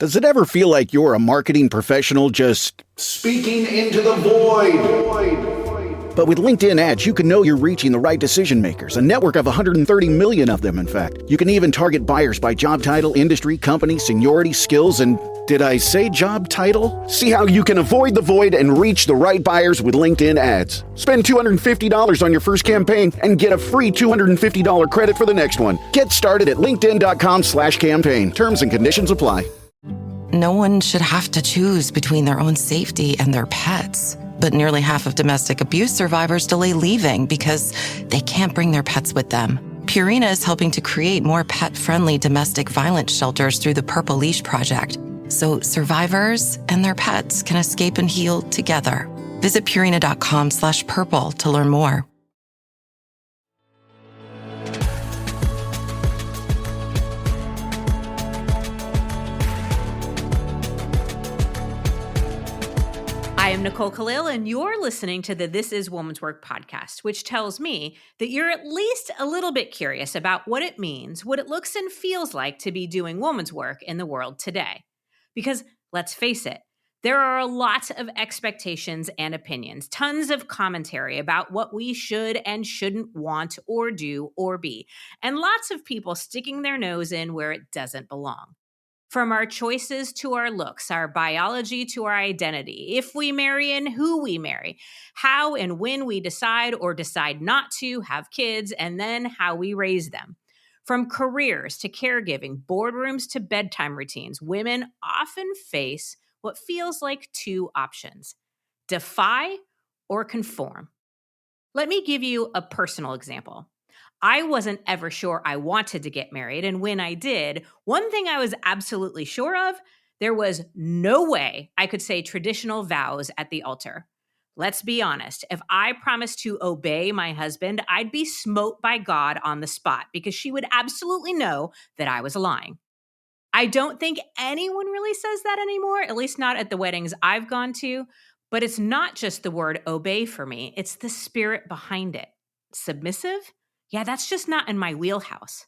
Does it ever feel like you're a marketing professional just speaking into the void? But with LinkedIn ads, you can know you're reaching the right decision makers, a network of 130 million of them, in fact. You can even target buyers by job title, industry, company, seniority, skills, and did I say job title? See how you can avoid the void and reach the right buyers with LinkedIn ads. Spend $250 on your first campaign and get a free $250 credit for the next one. Get started at linkedin.com/campaign. Terms and conditions apply. No one should have to choose between their own safety and their pets. But nearly half of domestic abuse survivors delay leaving because they can't bring their pets with them. Purina is helping to create more pet-friendly domestic violence shelters through the Purple Leash Project, so survivors and their pets can escape and heal together. Visit Purina.com/purple to learn more. I am Nicole Khalil, and you're listening to the This Is Woman's Work podcast, which tells me that you're at least a little bit curious about what it means, what it looks and feels like to be doing woman's work in the world today. Because let's face it, there are a lot of expectations and opinions, tons of commentary about what we should and shouldn't want or do or be, and lots of people sticking their nose in where it doesn't belong. From our choices to our looks, our biology to our identity, if we marry and who we marry, how and when we decide or decide not to have kids, and then how we raise them. From careers to caregiving, boardrooms to bedtime routines, women often face what feels like two options: defy or conform. Let me give you a personal example. I wasn't ever sure I wanted to get married. And when I did, one thing I was absolutely sure of, there was no way I could say traditional vows at the altar. Let's be honest. If I promised to obey my husband, I'd be smote by God on the spot because she would absolutely know that I was lying. I don't think anyone really says that anymore, at least not at the weddings I've gone to. But it's not just the word obey for me. It's the spirit behind it. Submissive? Yeah, that's just not in my wheelhouse.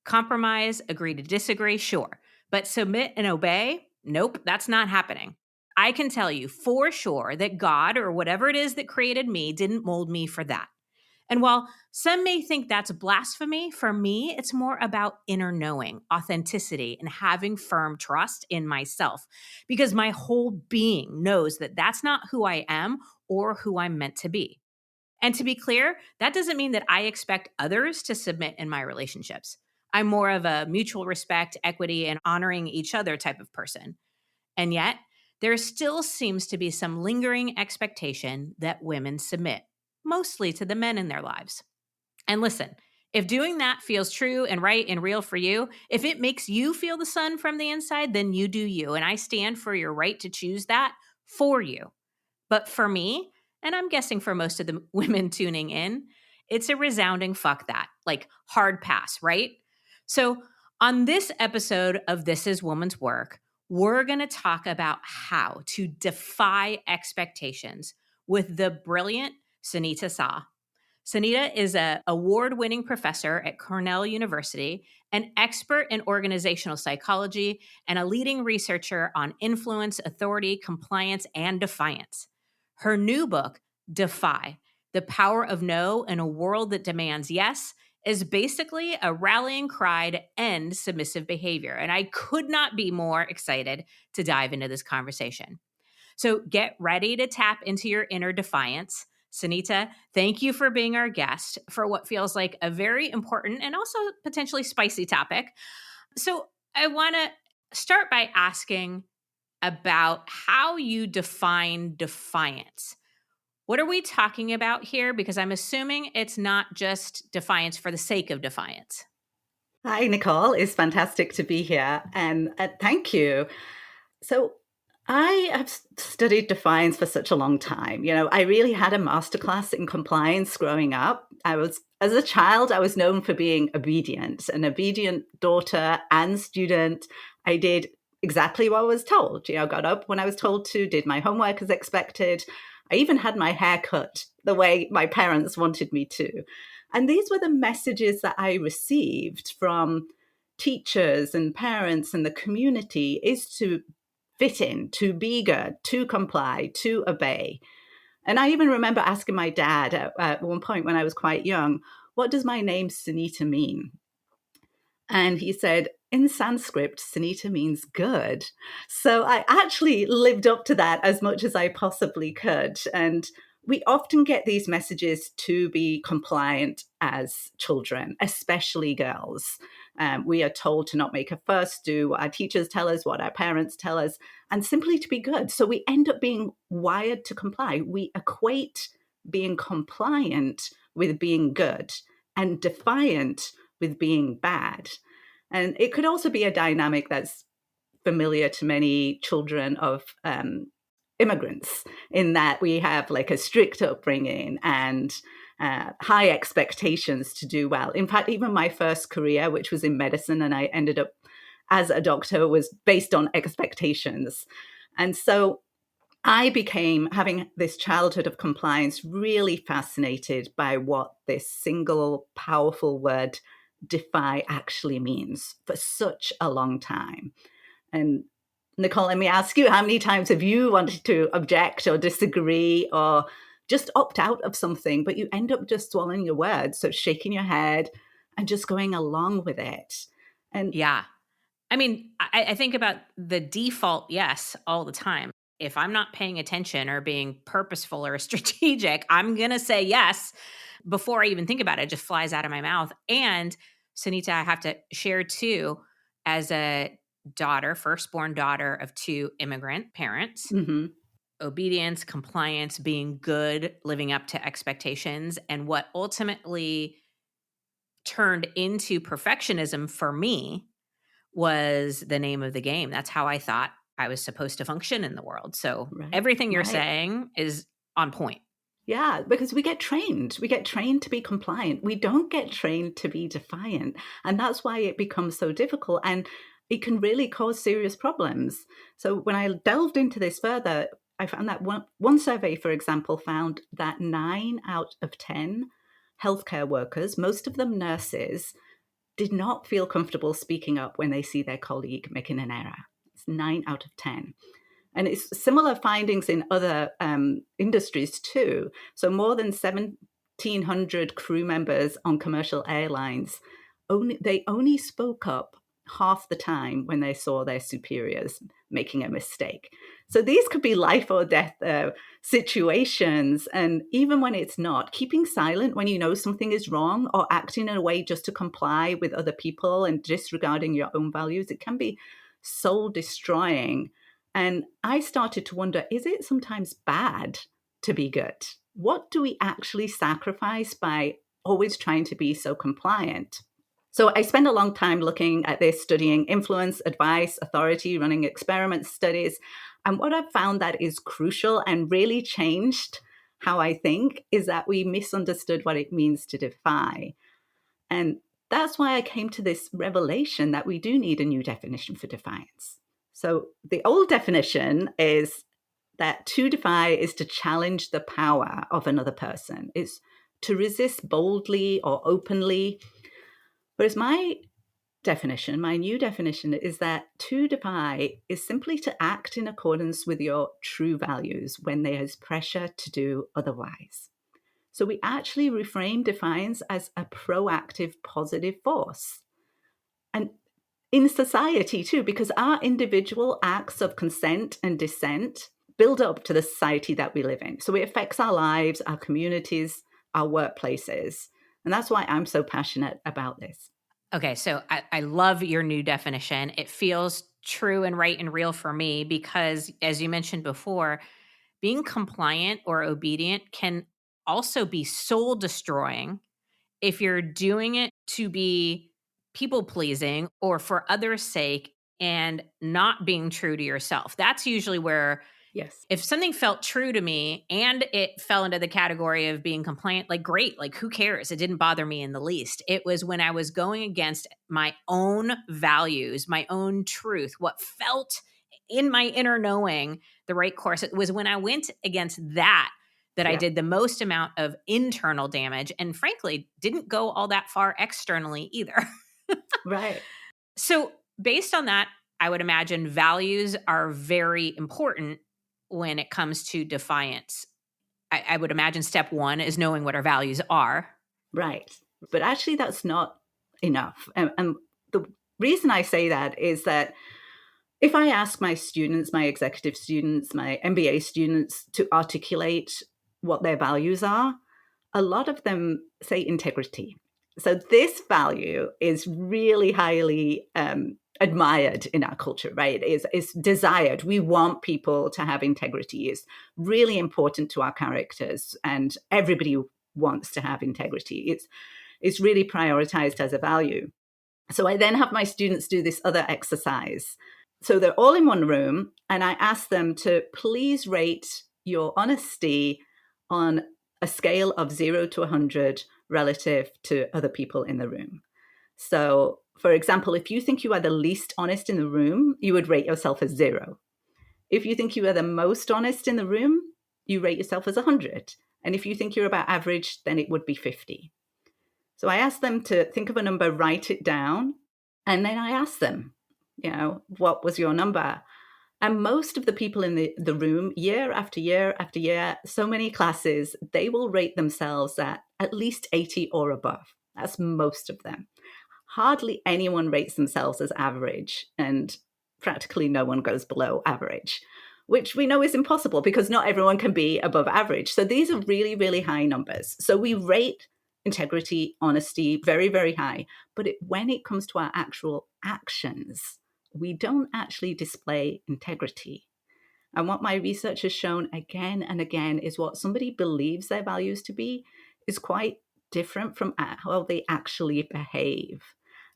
Compromise, agree to disagree, sure. But submit and obey? Nope, that's not happening. I can tell you for sure that God, or whatever it is that created me, didn't mold me for that. And while some may think that's blasphemy, for me, it's more about inner knowing, authenticity, and having firm trust in myself, because my whole being knows that that's not who I am or who I'm meant to be. And to be clear, that doesn't mean that I expect others to submit in my relationships. I'm more of a mutual respect, equity, and honoring each other type of person. And yet, there still seems to be some lingering expectation that women submit, mostly to the men in their lives. And listen, if doing that feels true and right and real for you, if it makes you feel the sun from the inside, then you do you. And I stand for your right to choose that for you. But for me, and I'm guessing for most of the women tuning in, it's a resounding fuck that, like hard pass, right? So on this episode of This Is Woman's Work, we're going to talk about how to defy expectations with the brilliant Sunita Sah. Sunita is an award-winning professor at Cornell University, an expert in organizational psychology, and a leading researcher on influence, authority, compliance, and defiance. Her new book, Defy: The Power of No in a World That Demands Yes, is basically a rallying cry to end submissive behavior. And I could not be more excited to dive into this conversation. So get ready to tap into your inner defiance. Sunita, thank you for being our guest for what feels like a very important and also potentially spicy topic. So I want to start by asking about how you define defiance. What are we talking about here? Because I'm assuming it's not just defiance for the sake of defiance. Hi, Nicole. It's fantastic to be here. And thank you. So I have studied defiance for such a long time. I really had a masterclass in compliance growing up. As a child, I was known for being obedient, an obedient daughter and student. I did exactly what I was told. Got up when I was told to, did my homework as expected. I even had my hair cut the way my parents wanted me to. And these were the messages that I received from teachers and parents and the community is to fit in, to be good, to comply, to obey. And I even remember asking my dad at one point when I was quite young, what does my name Sunita mean? And he said, in Sanskrit, Sunita means good. So I actually lived up to that as much as I possibly could. And we often get these messages to be compliant as children, especially girls. We are told to not make a fuss, do what our teachers tell us, what our parents tell us, and simply to be good. So we end up being wired to comply. We equate being compliant with being good and defiant with being bad. And it could also be a dynamic that's familiar to many children of immigrants, in that we have like a strict upbringing and high expectations to do well. In fact, even my first career, which was in medicine, and I ended up as a doctor, was based on expectations. And so I became, having this childhood of compliance, really fascinated by what this single powerful word defy actually means for such a long time. And Nicole, let me ask you, how many times have you wanted to object or disagree or just opt out of something, but you end up just swallowing your words, so shaking your head and just going along with it? And Yeah. I mean, I think about the default yes all the time. If I'm not paying attention or being purposeful or strategic, I'm going to say yes before I even think about it. It just flies out of my mouth. And Sunita, I have to share too, as a daughter, firstborn daughter of two immigrant parents, mhm, obedience, compliance, being good, living up to expectations, and what ultimately turned into perfectionism for me was the name of the game. That's how I thought I was supposed to function in the world. So right, everything you're right. saying is on point. Yeah, because we get trained. We get trained to be compliant. We don't get trained to be defiant. And that's why it becomes so difficult. And it can really cause serious problems. So when I delved into this further, I found that one survey, for example, found that 9 out of 10 healthcare workers, most of them nurses, did not feel comfortable speaking up when they see their colleague making an error. It's 9 out of 10. And it's similar findings in other industries too. So more than 1,700 crew members on commercial airlines, they only spoke up half the time when they saw their superiors making a mistake. So these could be life or death situations. And even when it's not, keeping silent when you know something is wrong or acting in a way just to comply with other people and disregarding your own values, it can be soul destroying. And I started to wonder, is it sometimes bad to be good? What do we actually sacrifice by always trying to be so compliant? So I spent a long time looking at this, studying influence, advice, authority, running experiment studies. And what I've found that is crucial and really changed how I think is that we misunderstood what it means to defy. And that's why I came to this revelation that we do need a new definition for defiance. So the old definition is that to defy is to challenge the power of another person. It's to resist boldly or openly. Whereas my definition, my new definition, is that to defy is simply to act in accordance with your true values when there is pressure to do otherwise. So we actually reframe defiance as a proactive, positive force. And in society too, because our individual acts of consent and dissent build up to the society that we live in. So it affects our lives, our communities, our workplaces. And that's why I'm so passionate about this. Okay, so I love your new definition. It feels true and right and real for me because, as you mentioned before, being compliant or obedient can also be soul destroying if you're doing it to be people pleasing or for others' sake and not being true to yourself. That's usually where, Yes. if something felt true to me and it fell into the category of being compliant, like great, like who cares? It didn't bother me in the least. It was when I was going against my own values, my own truth, what felt in my inner knowing the right course. It was when I went against that I Yeah. did the most amount of internal damage and frankly didn't go all that far externally either. Right. So, based on that, I would imagine values are very important when it comes to defiance. I would imagine step one is knowing what our values are. Right. But actually, that's not enough. And the reason I say that is that if I ask my students, my executive students, my MBA students to articulate what their values are, a lot of them say integrity. So this value is really highly admired in our culture, right? Is desired. We want people to have integrity. It's really important to our characters, and everybody wants to have integrity. It's really prioritized as a value. So I then have my students do this other exercise. So they're all in one room, and I ask them to please rate your honesty on a scale of 0 to 100 relative to other people in the room. So, for example, if you think you are the least honest in the room, you would rate yourself as 0. If you think you are the most honest in the room, you rate yourself as 100. And if you think you're about average, then it would be 50. So I asked them to think of a number, write it down, and then I asked them, what was your number? And most of the people in the room, year after year after year, so many classes, they will rate themselves at least 80 or above. That's most of them. Hardly anyone rates themselves as average, and practically no one goes below average, which we know is impossible because not everyone can be above average. So these are really, really high numbers. So we rate integrity, honesty very, very high. But when it comes to our actual actions, we don't actually display integrity. And what my research has shown again and again is what somebody believes their values to be is quite different from how they actually behave.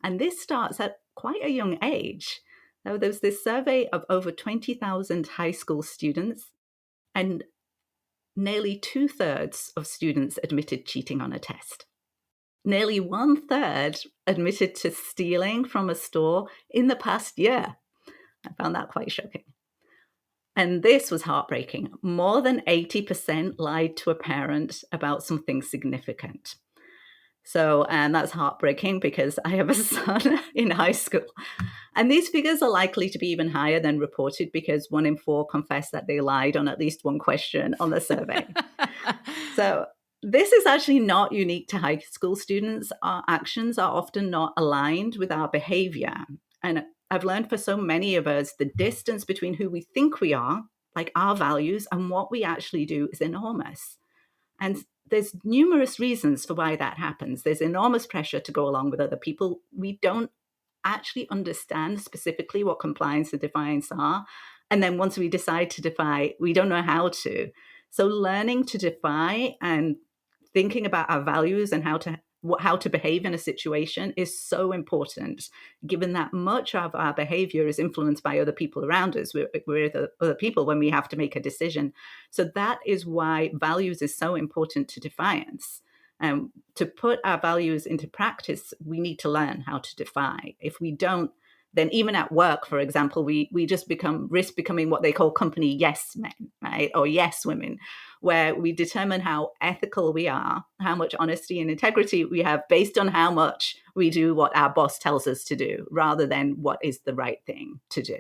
And this starts at quite a young age. Now, there was this survey of over 20,000 high school students, and nearly 2/3 of students admitted cheating on a test. Nearly 1/3 admitted to stealing from a store in the past year. I found that quite shocking. And this was heartbreaking. More than 80% lied to a parent about something significant. So, and that's heartbreaking because I have a son in high school. And these figures are likely to be even higher than reported because 1 in 4 confess that they lied on at least one question on the survey. So this is actually not unique to high school students. Our actions are often not aligned with our behavior. And I've learned for so many of us, the distance between who we think we are, like our values, and what we actually do is enormous. And there's numerous reasons for why that happens. There's enormous pressure to go along with other people. We don't actually understand specifically what compliance and defiance are. And then once we decide to defy, we don't know how to. So learning to defy and thinking about our values and how to behave in a situation is so important, given that much of our behavior is influenced by other people around us. We're other people when we have to make a decision. So that is why values is so important to defiance. To put our values into practice, we need to learn how to defy. If we don't, then even at work, for example, we just risk becoming what they call company yes men, right? Or yes women, where we determine how ethical we are, how much honesty and integrity we have based on how much we do what our boss tells us to do, rather than what is the right thing to do.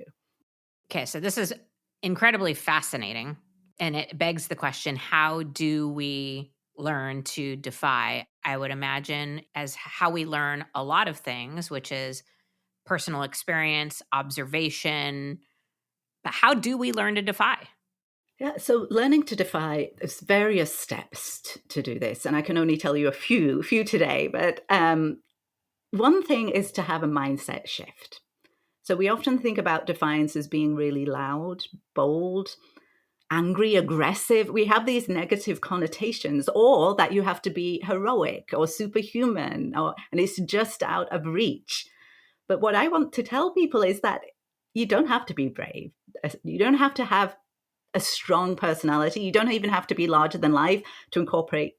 Okay, so this is incredibly fascinating. And it begs the question, how do we learn to defy? I would imagine as how we learn a lot of things, which is personal experience, observation. But how do we learn to defy? Yeah, so learning to defy, there's various steps to do this, and I can only tell you a few today. But one thing is to have a mindset shift. So we often think about defiance as being really loud, bold, angry, aggressive. We have these negative connotations, or that you have to be heroic or superhuman, and it's just out of reach. But what I want to tell people is that you don't have to be brave. You don't have to have a strong personality. You don't even have to be larger than life to incorporate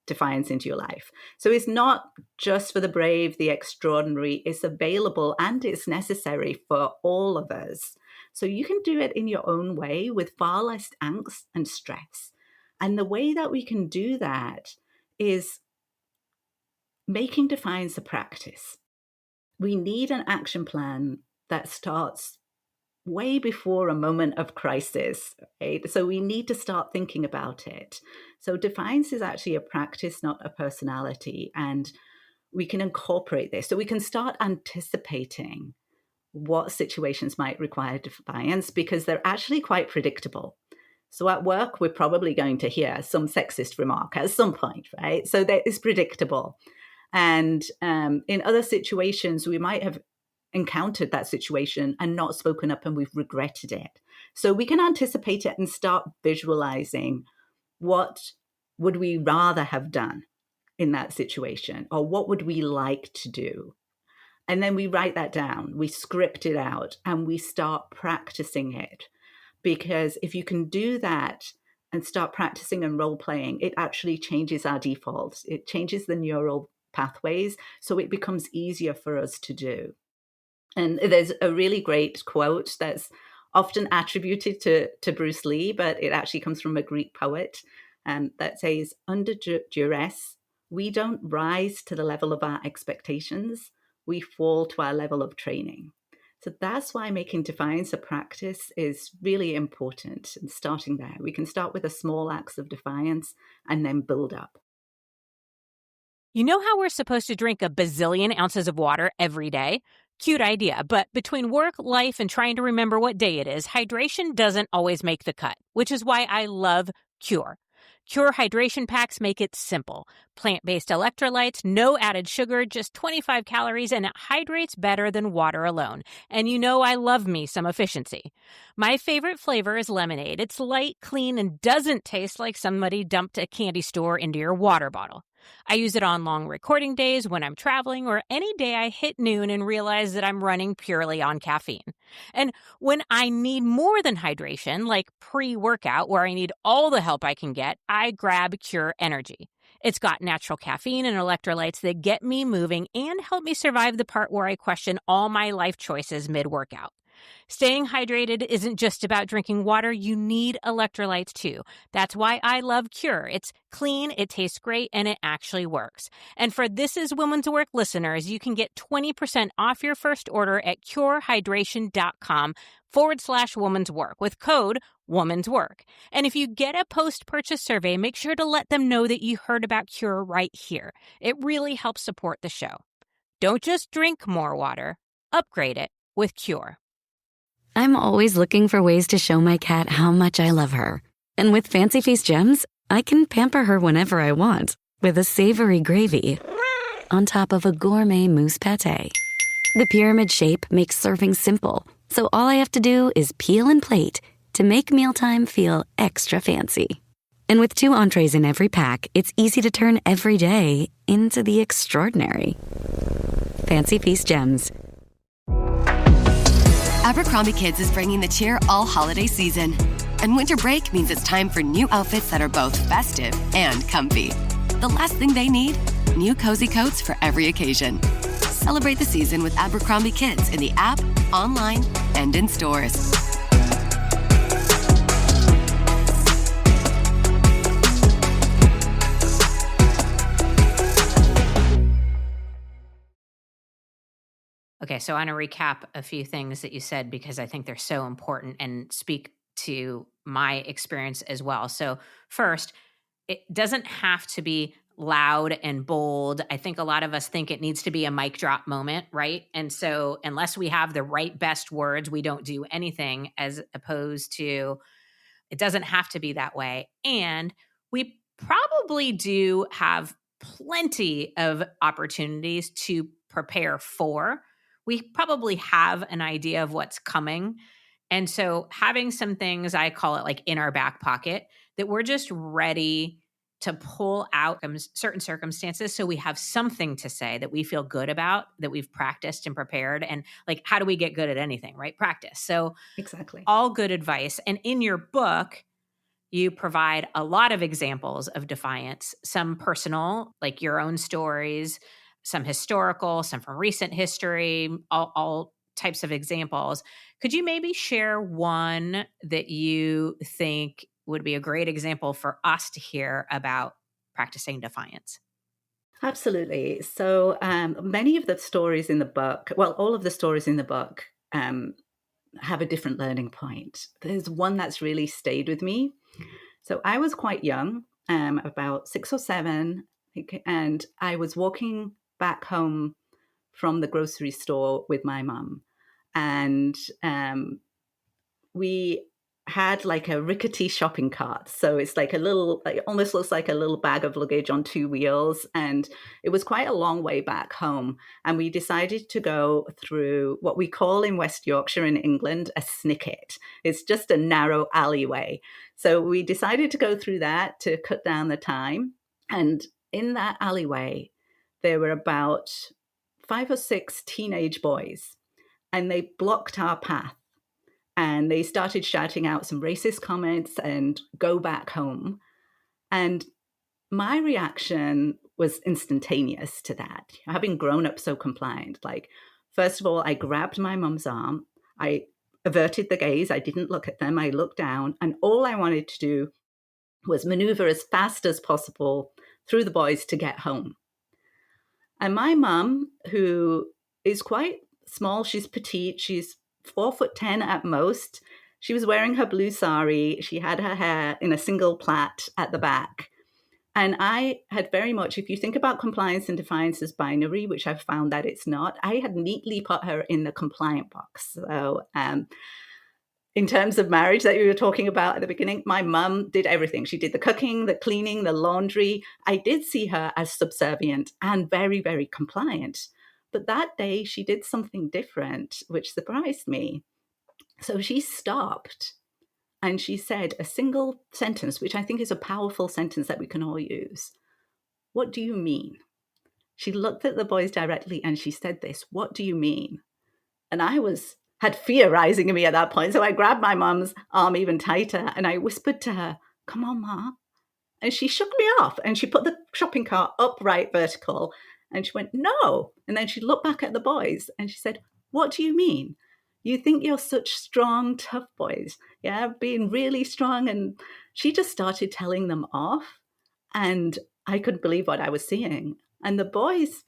defiance into your life. So it's not just for the brave, the extraordinary. It's available and it's necessary for all of us. So you can do it in your own way with far less angst and stress. And the way that we can do that is making defiance a practice. We need an action plan that starts way before a moment of crisis, right? So we need to start thinking about it. So defiance is actually a practice, not a personality. And we can incorporate this. So we can start anticipating what situations might require defiance because they're actually quite predictable. So at work, we're probably going to hear some sexist remark at some point, right? So that is predictable. And in other situations, we might have encountered that situation and not spoken up and we've regretted it. So we can anticipate it and start visualizing what would we rather have done in that situation, or what would we like to do? And then we write that down, we script it out, and we start practicing it. Because if you can do that and start practicing and role playing, it actually changes our defaults. It changes the neural pathways. So it becomes easier for us to do. And there's a really great quote that's often attributed to Bruce Lee, but it actually comes from a Greek poet that says, under duress, we don't rise to the level of our expectations, we fall to our level of training. So that's why making defiance a practice is really important. And starting there, we can start with a small acts of defiance and then build up. You know how we're supposed to drink a bazillion ounces of water every day? Cute idea, but between work, life, and trying to remember what day it is, hydration doesn't always make the cut, which is why I love Cure. Cure hydration packs make it simple. Plant-based electrolytes, no added sugar, just 25 calories, and it hydrates better than water alone. And you know I love me some efficiency. My favorite flavor is lemonade. It's light, clean, and doesn't taste like somebody dumped a candy store into your water bottle. I use it on long recording days when I'm traveling or any day I hit noon and realize that I'm running purely on caffeine. And when I need more than hydration, like pre-workout where I need all the help I can get, I grab Cure Energy. It's got natural caffeine and electrolytes that get me moving and help me survive the part where I question all my life choices mid-workout. Staying hydrated isn't just about drinking water. You need electrolytes too. That's why I love Cure. It's clean, it tastes great, and it actually works. And for This Is Women's Work listeners, you can get 20% off your first order at curehydration.com/woman's work with code woman's work. And if you get a post-purchase survey, make sure to let them know that you heard about Cure right here. It really helps support the show. Don't just drink more water. Upgrade it with Cure. I'm always looking for ways to show my cat how much I love her. And with Fancy Feast gems, I can pamper her whenever I want with a savory gravy on top of a gourmet mousse pâté. The pyramid shape makes serving simple, so all I have to do is peel and plate to make mealtime feel extra fancy. And with 2 entrees in every pack, it's easy to turn every day into the extraordinary. Fancy Feast gems. Abercrombie Kids is bringing the cheer all holiday season. And winter break means it's time for new outfits that are both festive and comfy. The last thing they need? New cozy coats for every occasion. Celebrate the season with Abercrombie Kids in the app, online, and in stores. Okay, so I want to recap a few things that you said because I think they're so important and speak to my experience as well. So, first, it doesn't have to be loud and bold. I think a lot of us think it needs to be a mic drop moment, right? And so, unless we have the right best words, we don't do anything, as opposed to it doesn't have to be that way. And we probably do have plenty of opportunities to prepare for. We probably have an idea of what's coming. And so having some things, I call it like in our back pocket, that we're just ready to pull out certain circumstances so we have something to say that we feel good about, that we've practiced and prepared. And like, how do we get good at anything, right? Practice. So Exactly. all good advice. And in your book, you provide a lot of examples of defiance, some personal, like your own stories, some historical, some from recent history, all types of examples. Could you maybe share one that you think would be a great example for us to hear about practicing defiance? Absolutely. So many of the stories in the book, well, all of the stories in the book have a different learning point. There's one that's really stayed with me. So I was quite young, about 6 or 7, and I was walking back home from the grocery store with my mum. And we had like a rickety shopping cart. So it's like a little, it almost looks like a little bag of luggage on 2 wheels. And it was quite a long way back home. And we decided to go through what we call in West Yorkshire in England a snicket. It's just a narrow alleyway. So we decided to go through that to cut down the time. And in that alleyway, there were about 5 or 6 teenage boys, and they blocked our path. And they started shouting out some racist comments and go back home. And my reaction was instantaneous to that. Having grown up so compliant, like, first of all, I grabbed my mum's arm. I averted the gaze. I didn't look at them. I looked down. And all I wanted to do was maneuver as fast as possible through the boys to get home. And my mum, who is quite small, she's petite, she's 4'10" at most. She was wearing her blue sari. She had her hair in a single plait at the back. And I had very much, if you think about compliance and defiance as binary, which I've found that it's not, I had neatly put her in the compliant box. So in terms of marriage that we were talking about at the beginning, my mum did everything. She did the cooking, the cleaning, the laundry. I did see her as subservient and very, very compliant. But that day she did something different, which surprised me. So she stopped and she said a single sentence, which I think is a powerful sentence that we can all use. What do you mean? She looked at the boys directly and she said this, what do you mean? And I had fear rising in me at that point. So I grabbed my mum's arm even tighter and I whispered to her, come on, Ma. And she shook me off and she put the shopping cart upright vertical and she went, no. And then she looked back at the boys and she said, what do you mean? You think you're such strong, tough boys, yeah, being really strong. And she just started telling them off. And I couldn't believe what I was seeing. And the boys,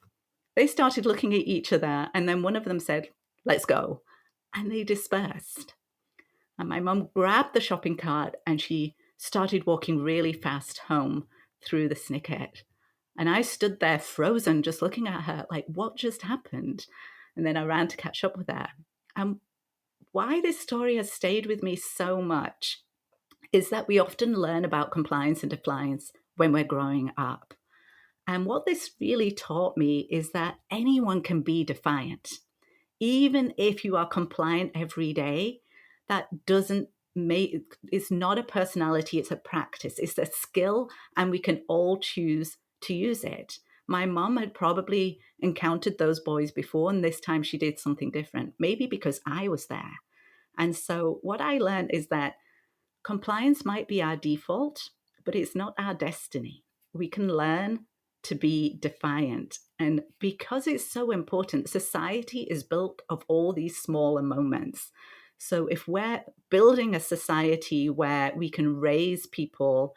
they started looking at each other. And then one of them said, let's go. And they dispersed. And my mum grabbed the shopping cart and she started walking really fast home through the snicket. And I stood there frozen, just looking at her like, what just happened? And then I ran to catch up with her. And why this story has stayed with me so much is that we often learn about compliance and defiance when we're growing up. And what this really taught me is that anyone can be defiant. Even if you are compliant every day, that doesn't make, it's not a personality, it's a practice, it's a skill, and we can all choose to use it. My mom had probably encountered those boys before, and this time she did something different, maybe because I was there. And so what I learned is that compliance might be our default, but it's not our destiny. We can learn to be defiant. And because it's so important, society is built of all these smaller moments. So if we're building a society where we can raise people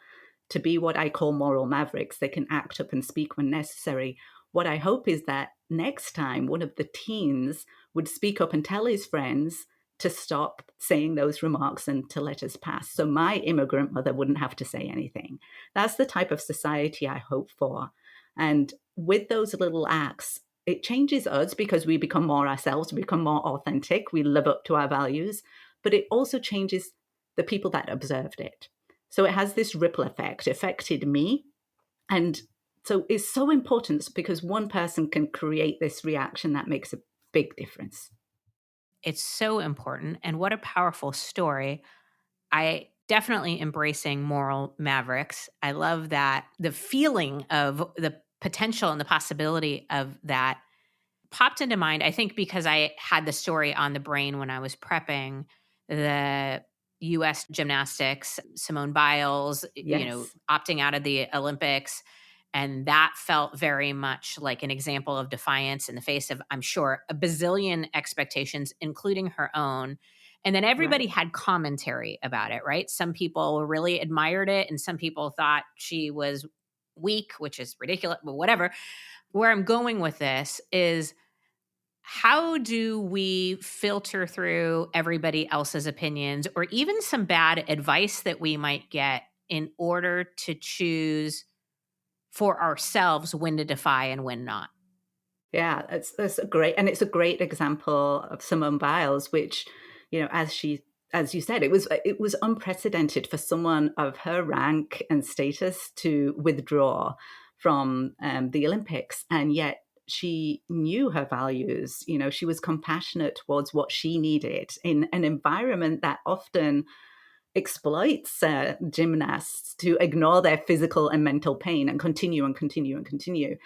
to be what I call moral mavericks, they can act up and speak when necessary. What I hope is that next time one of the teens would speak up and tell his friends to stop saying those remarks and to let us pass. So my immigrant mother wouldn't have to say anything. That's the type of society I hope for. And with those little acts, it changes us because we become more ourselves, we become more authentic, we live up to our values, but it also changes the people that observed it. So it has this ripple effect, affected me. And so it's so important because one person can create this reaction that makes a big difference. It's so important. And what a powerful story. I definitely embracing moral mavericks. I love that the feeling of the potential and the possibility of that popped into mind, I think, because I had the story on the brain when I was prepping the U.S. gymnastics, Simone Biles, Yes. opting out of the Olympics. And that felt very much like an example of defiance in the face of, I'm sure, a bazillion expectations, including her own. And then everybody Right. had commentary about it, right? Some people really admired it, and some people thought she was week, which is ridiculous, but whatever. Where I'm going with this is, how do we filter through everybody else's opinions or even some bad advice that we might get in order to choose for ourselves when to defy and when not? Yeah, it's a great example of Simone Biles, which, as you said, it was unprecedented for someone of her rank and status to withdraw from the Olympics, and yet she knew her values. She was compassionate towards what she needed in an environment that often exploits gymnasts to ignore their physical and mental pain and continue and continue and continue.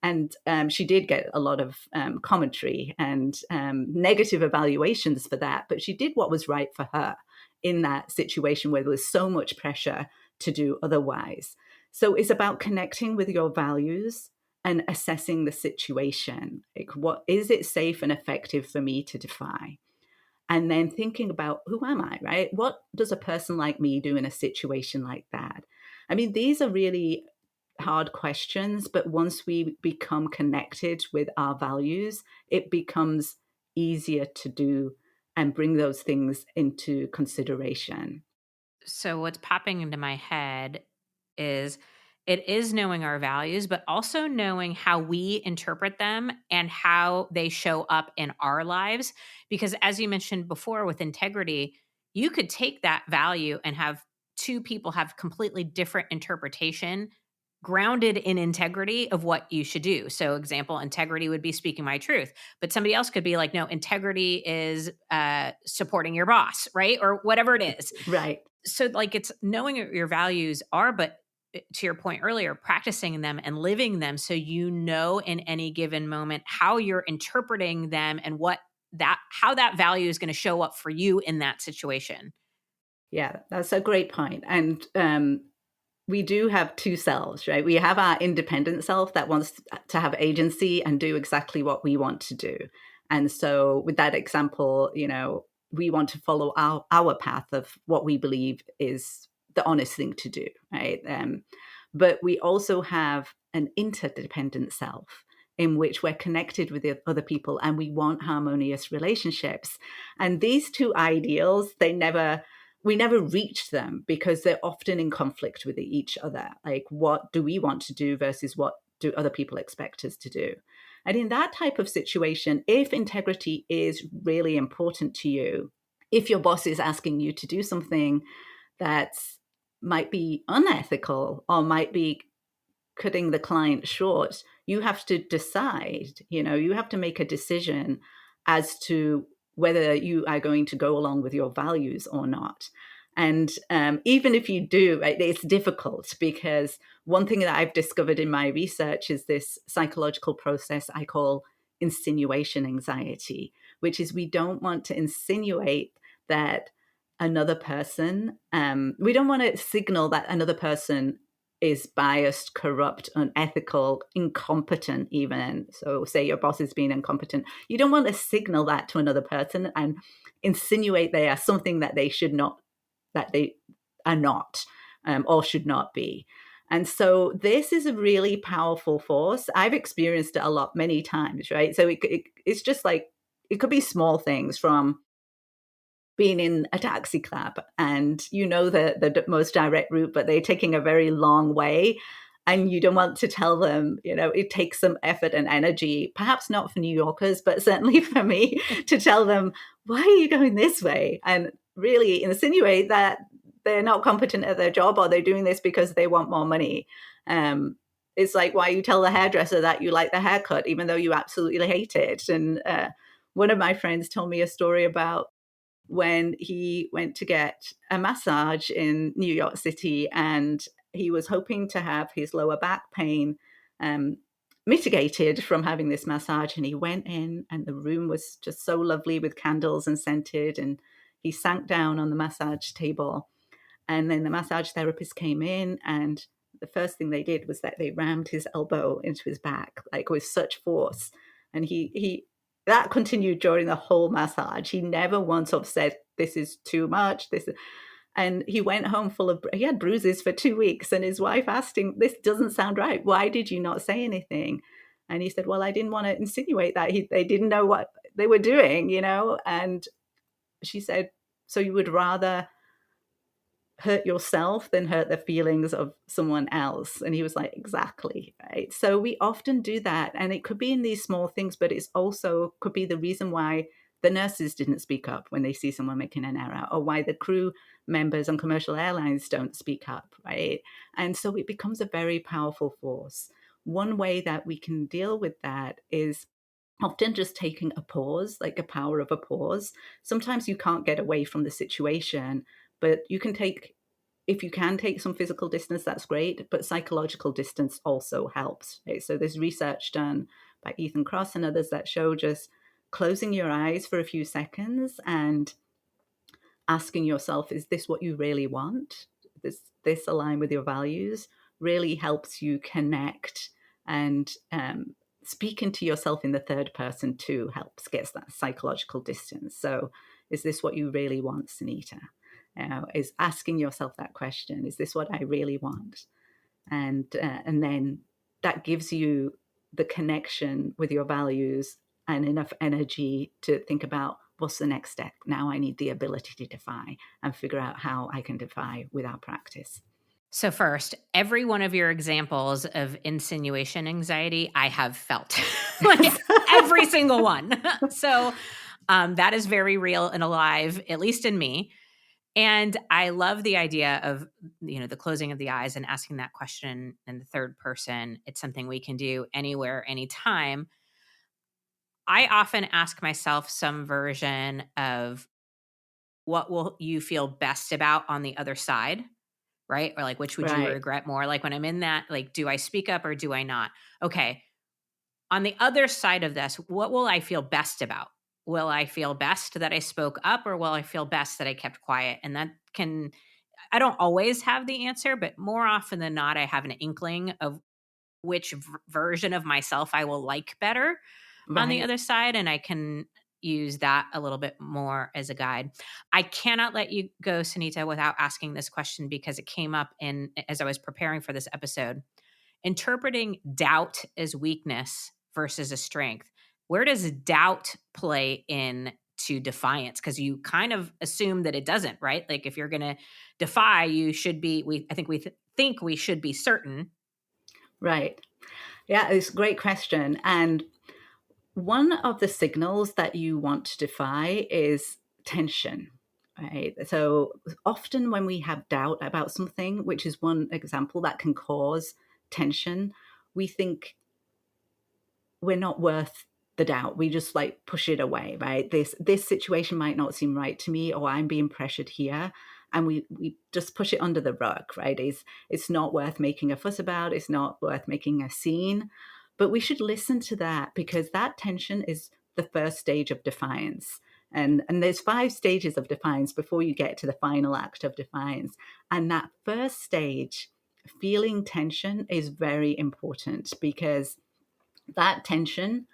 And she did get a lot of commentary and negative evaluations for that, but she did what was right for her in that situation where there was so much pressure to do otherwise. So it's about connecting with your values and assessing the situation. Like, what is it safe and effective for me to defy? And then thinking about, who am I, right? What does a person like me do in a situation like that? I mean, these are really hard questions, but once we become connected with our values, it becomes easier to do and bring those things into consideration. So what's popping into my head is, it is knowing our values, but also knowing how we interpret them and how they show up in our lives. Because as you mentioned before with integrity, you could take that value and have two people have completely different interpretation grounded in integrity of what you should do. So example, integrity would be speaking my truth, but somebody else could be like, no, integrity is supporting your boss, right? Or whatever it is. Right. So like, it's knowing what your values are, but to your point earlier, practicing them and living them so you know in any given moment how you're interpreting them and how that value is going to show up for you in that situation. Yeah, that's a great point. And we do have two selves, right? We have our independent self that wants to have agency and do exactly what we want to do. And so with that example, we want to follow our path of what we believe is the honest thing to do, right? But we also have an interdependent self in which we're connected with the other people and we want harmonious relationships. And these two ideals, we never reach them because they're often in conflict with each other. Like, what do we want to do versus what do other people expect us to do? And in that type of situation, if integrity is really important to you, if your boss is asking you to do something that might be unethical or might be cutting the client short, you have to decide, you have to make a decision as to whether you are going to go along with your values or not. And even if you do, right, it's difficult because one thing that I've discovered in my research is this psychological process I call insinuation anxiety, which is we don't want to insinuate that another person, we don't want to signal that another person is biased, corrupt, unethical, incompetent even. So say your boss is being incompetent. You don't want to signal that to another person and insinuate they are something that they should not, that they are not, or should not be. And so this is a really powerful force. I've experienced it many times, right? So it's just like, it could be small things from being in a taxi cab and the most direct route, but they're taking a very long way. And you don't want to tell them, it takes some effort and energy, perhaps not for New Yorkers, but certainly for me, to tell them, why are you going this way? And really insinuate that they're not competent at their job or they're doing this because they want more money. It's like why you tell the hairdresser that you like the haircut, even though you absolutely hate it. And one of my friends told me a story about when he went to get a massage in New York City, and he was hoping to have his lower back pain mitigated from having this massage. And he went in and the room was just so lovely with candles and scented. And he sank down on the massage table. And then the massage therapist came in, and the first thing they did was that they rammed his elbow into his back, like with such force. And he that continued during the whole massage. He never once said, this is too much. And he went home he had bruises for 2 weeks. And his wife asked him, this doesn't sound right. Why did you not say anything? And he said, well, I didn't want to insinuate that they didn't know what they were doing, And she said, so you would rather hurt yourself than hurt the feelings of someone else? And he was like, exactly, right? So we often do that. And it could be in these small things, but it's also could be the reason why the nurses didn't speak up when they see someone making an error, or why the crew members on commercial airlines don't speak up, right? And so it becomes a very powerful force. One way that we can deal with that is often just taking a pause, like a power of a pause. Sometimes you can't get away from the situation, but if you can take some physical distance, that's great, but psychological distance also helps, right? So there's research done by Ethan Kross and others that show just closing your eyes for a few seconds and asking yourself, is this what you really want? Does this align with your values? Really helps you connect. And speaking to yourself in the third person too helps, gets that psychological distance. So is this what you really want, Sunita? Is asking yourself that question, is this what I really want? And then that gives you the connection with your values and enough energy to think about, what's the next step? Now I need the ability to defy and figure out how I can defy without practice. So first, every one of your examples of insinuation anxiety, I have felt like every single one. So that is very real and alive, at least in me. And I love the idea of, the closing of the eyes and asking that question in the third person. It's something we can do anywhere, anytime. I often ask myself some version of, what will you feel best about on the other side? Right? Or like, which would you Right. regret more? Like when I'm in that, like, do I speak up or do I not? Okay. On the other side of this, what will I feel best about? Will I feel best that I spoke up, or will I feel best that I kept quiet? And I don't always have the answer, but more often than not, I have an inkling of which version of myself I will like better on the Right. other side. And I can use that a little bit more as a guide. I cannot let you go, Sunita, without asking this question, because it came up as I was preparing for this episode. Interpreting doubt as weakness versus a strength. Where does doubt play in to defiance? Because you kind of assume that it doesn't, right? Like if you're going to defy, you should be. I think think we should be certain. Right. Yeah, it's a great question. And one of the signals that you want to defy is tension, right? So often when we have doubt about something, which is one example that can cause tension, we think we're not worth the doubt. We just like push it away, right? This situation might not seem right to me, or I'm being pressured here. And we just push it under the rug, right? It's not worth making a fuss about. It's not worth making a scene. But we should listen to that, because that tension is the first stage of defiance. And there's 5 stages of defiance before you get to the final act of defiance. And that first stage, feeling tension, is very important, because that tension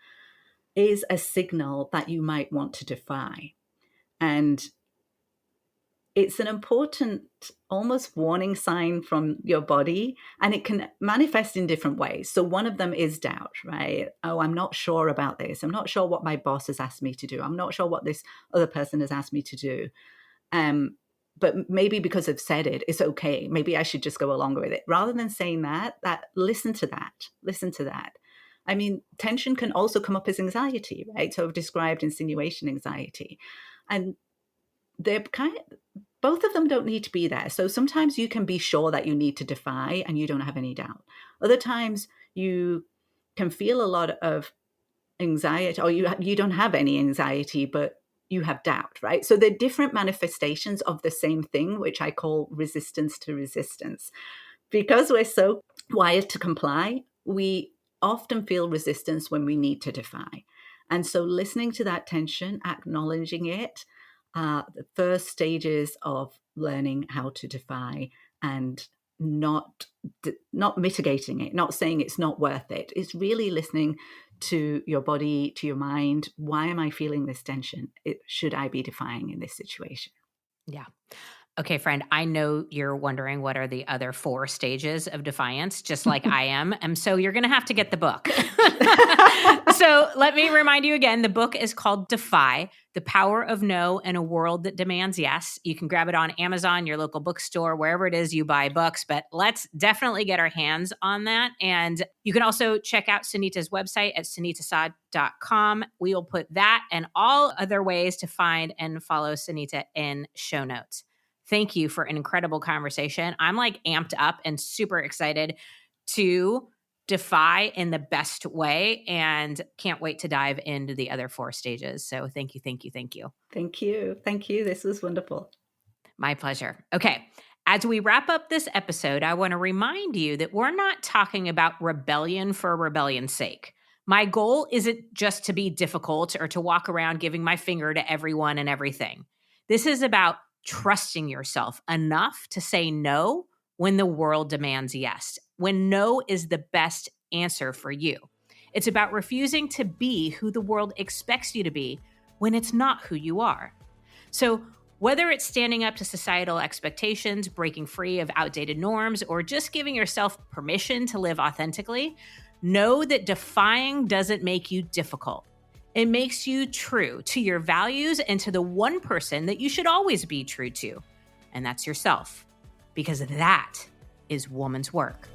is a signal that you might want to defy. And it's an important, almost warning sign from your body, and it can manifest in different ways. So one of them is doubt, right? Oh, I'm not sure about this. I'm not sure what my boss has asked me to do. I'm not sure what this other person has asked me to do. But maybe because I've said it, it's okay. Maybe I should just go along with it. Rather than saying that listen to that. I mean, tension can also come up as anxiety, right? So I've described insinuation anxiety. And they're both of them don't need to be there. So sometimes you can be sure that you need to defy and you don't have any doubt. Other times you can feel a lot of anxiety, or you don't have any anxiety, but you have doubt, right? So they're different manifestations of the same thing, which I call resistance to resistance. Because we're so wired to comply, we often feel resistance when we need to defy. And so listening to that tension, acknowledging it, the first stages of learning how to defy, and not mitigating it, not saying it's not worth it. It's really listening to your body, to your mind. Why am I feeling this tension? Should I be defying in this situation? Yeah. Okay, friend, I know you're wondering what are the other 4 stages of defiance, just like I am. And so you're going to have to get the book. So let me remind you again, the book is called Defy, The Power of No in a World That Demands Yes. You can grab it on Amazon, your local bookstore, wherever it is you buy books, but let's definitely get our hands on that. And you can also check out Sunita's website at sunitasah.com. We will put that and all other ways to find and follow Sunita in show notes. Thank you for an incredible conversation. I'm like amped up and super excited to defy in the best way and can't wait to dive into the other 4 stages. So thank you, thank you, thank you. Thank you. Thank you. This was wonderful. My pleasure. Okay. As we wrap up this episode, I want to remind you that we're not talking about rebellion for rebellion's sake. My goal isn't just to be difficult or to walk around giving my finger to everyone and everything. This is about trusting yourself enough to say no when the world demands yes, when no is the best answer for you. It's about refusing to be who the world expects you to be when it's not who you are. So whether it's standing up to societal expectations, breaking free of outdated norms, or just giving yourself permission to live authentically, know that defying doesn't make you difficult. It makes you true to your values and to the one person that you should always be true to, and that's yourself, because that is woman's work.